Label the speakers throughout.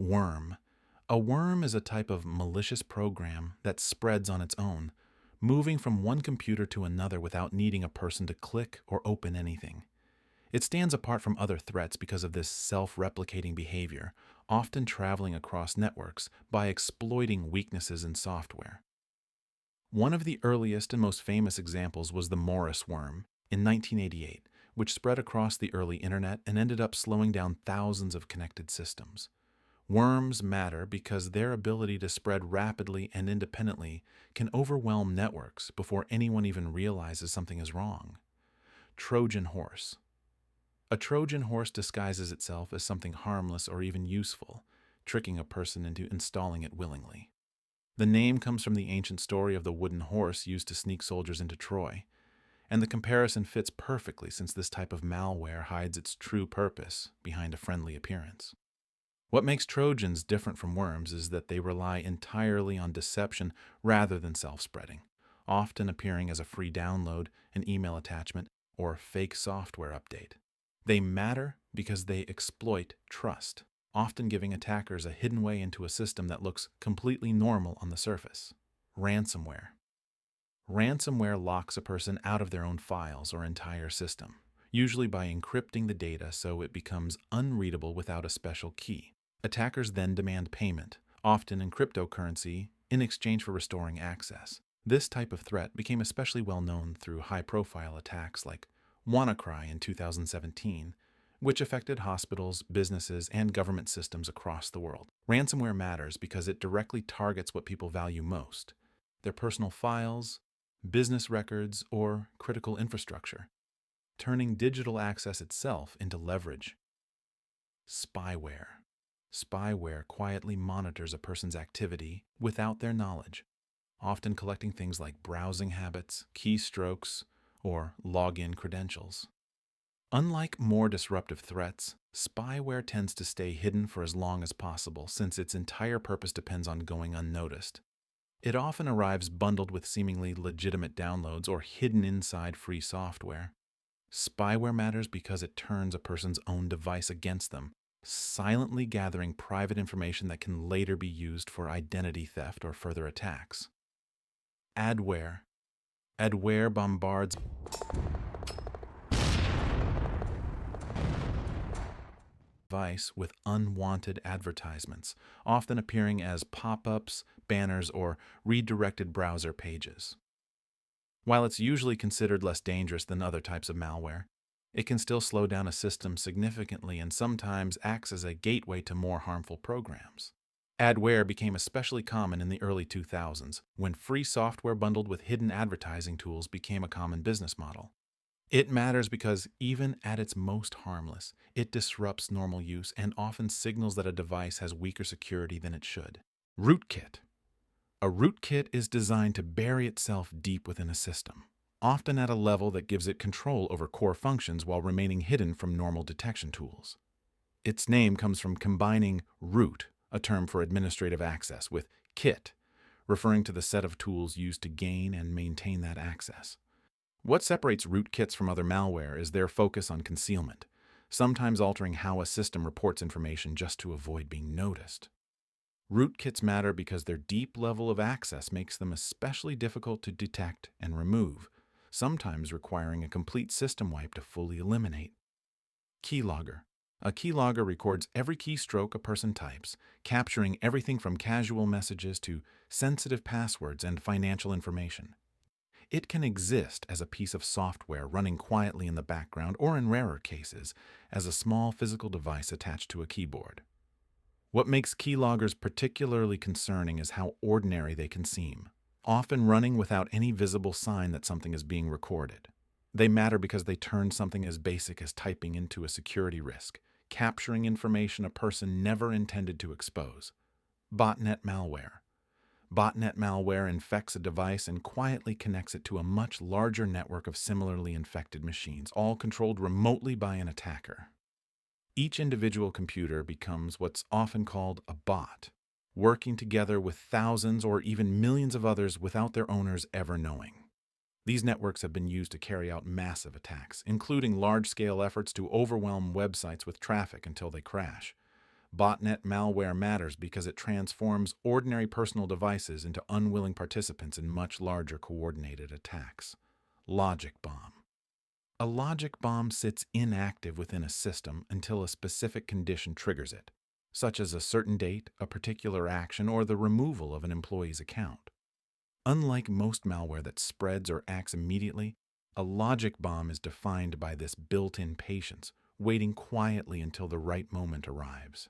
Speaker 1: Worm. A worm is a type of malicious program that spreads on its own, moving from one computer to another without needing a person to click or open anything. It stands apart from other threats because of this self-replicating behavior, often traveling across networks by exploiting weaknesses in software. One of the earliest and most famous examples was the Morris worm in 1988, which spread across the early internet and ended up slowing down thousands of connected systems. Worms matter because their ability to spread rapidly and independently can overwhelm networks before anyone even realizes something is wrong. Trojan horse. A Trojan horse disguises itself as something harmless or even useful, tricking a person into installing it willingly. The name comes from the ancient story of the wooden horse used to sneak soldiers into Troy, and the comparison fits perfectly since this type of malware hides its true purpose behind a friendly appearance. What makes Trojans different from worms is that they rely entirely on deception rather than self-spreading, often appearing as a free download, an email attachment, or fake software update. They matter because they exploit trust, often giving attackers a hidden way into a system that looks completely normal on the surface. Ransomware. Ransomware locks a person out of their own files or entire system, usually by encrypting the data so it becomes unreadable without a special key. Attackers then demand payment, often in cryptocurrency, in exchange for restoring access. This type of threat became especially well known through high-profile attacks like WannaCry in 2017, which affected hospitals, businesses, and government systems across the world. Ransomware matters because it directly targets what people value most: their personal files, business records, or critical infrastructure, turning digital access itself into leverage. Spyware. Spyware quietly monitors a person's activity without their knowledge, often collecting things like browsing habits, keystrokes, or login credentials. Unlike more disruptive threats, spyware tends to stay hidden for as long as possible since its entire purpose depends on going unnoticed. It often arrives bundled with seemingly legitimate downloads or hidden inside free software. Spyware matters because it turns a person's own device against them, silently gathering private information that can later be used for identity theft or further attacks. Adware. Adware bombards device with unwanted advertisements, often appearing as pop-ups, banners, or redirected browser pages. While it's usually considered less dangerous than other types of malware, it can still slow down a system significantly and sometimes acts as a gateway to more harmful programs. Adware became especially common in the early 2000s, when free software bundled with hidden advertising tools became a common business model. It matters because, even at its most harmless, it disrupts normal use and often signals that a device has weaker security than it should. Rootkit. A rootkit is designed to bury itself deep within a system, often at a level that gives it control over core functions while remaining hidden from normal detection tools. Its name comes from combining root, a term for administrative access, with kit, referring to the set of tools used to gain and maintain that access. What separates rootkits from other malware is their focus on concealment, sometimes altering how a system reports information just to avoid being noticed. Rootkits matter because their deep level of access makes them especially difficult to detect and remove, sometimes requiring a complete system wipe to fully eliminate. Keylogger. A keylogger records every keystroke a person types, capturing everything from casual messages to sensitive passwords and financial information. It can exist as a piece of software running quietly in the background or, in rarer cases, as a small physical device attached to a keyboard. What makes keyloggers particularly concerning is how ordinary they can seem, often running without any visible sign that something is being recorded. They matter because they turn something as basic as typing into a security risk, capturing information a person never intended to expose. Botnet malware. Botnet malware infects a device and quietly connects it to a much larger network of similarly infected machines, all controlled remotely by an attacker. Each individual computer becomes what's often called a bot, working together with thousands or even millions of others without their owners ever knowing. These networks have been used to carry out massive attacks, including large-scale efforts to overwhelm websites with traffic until they crash. Botnet malware matters because it transforms ordinary personal devices into unwilling participants in much larger coordinated attacks. Logic bomb. A logic bomb sits inactive within a system until a specific condition triggers it, such as a certain date, a particular action, or the removal of an employee's account. Unlike most malware that spreads or acts immediately, a logic bomb is defined by this built-in patience, waiting quietly until the right moment arrives.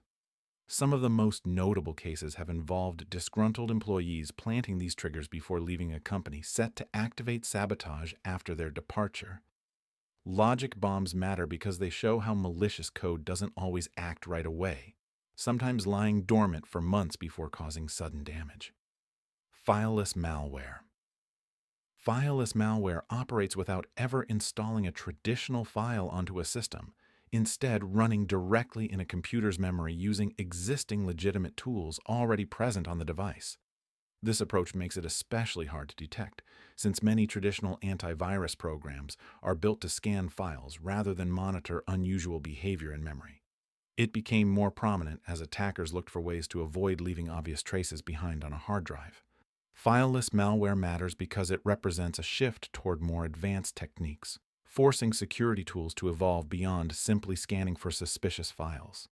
Speaker 1: Some of the most notable cases have involved disgruntled employees planting these triggers before leaving a company, set to activate sabotage after their departure. Logic bombs matter because they show how malicious code doesn't always act right away, sometimes lying dormant for months before causing sudden damage. Fileless malware. Fileless malware operates without ever installing a traditional file onto a system, instead running directly in a computer's memory using existing legitimate tools already present on the device. This approach makes it especially hard to detect, since many traditional antivirus programs are built to scan files rather than monitor unusual behavior in memory. It became more prominent as attackers looked for ways to avoid leaving obvious traces behind on a hard drive. Fileless malware matters because it represents a shift toward more advanced techniques, forcing security tools to evolve beyond simply scanning for suspicious files.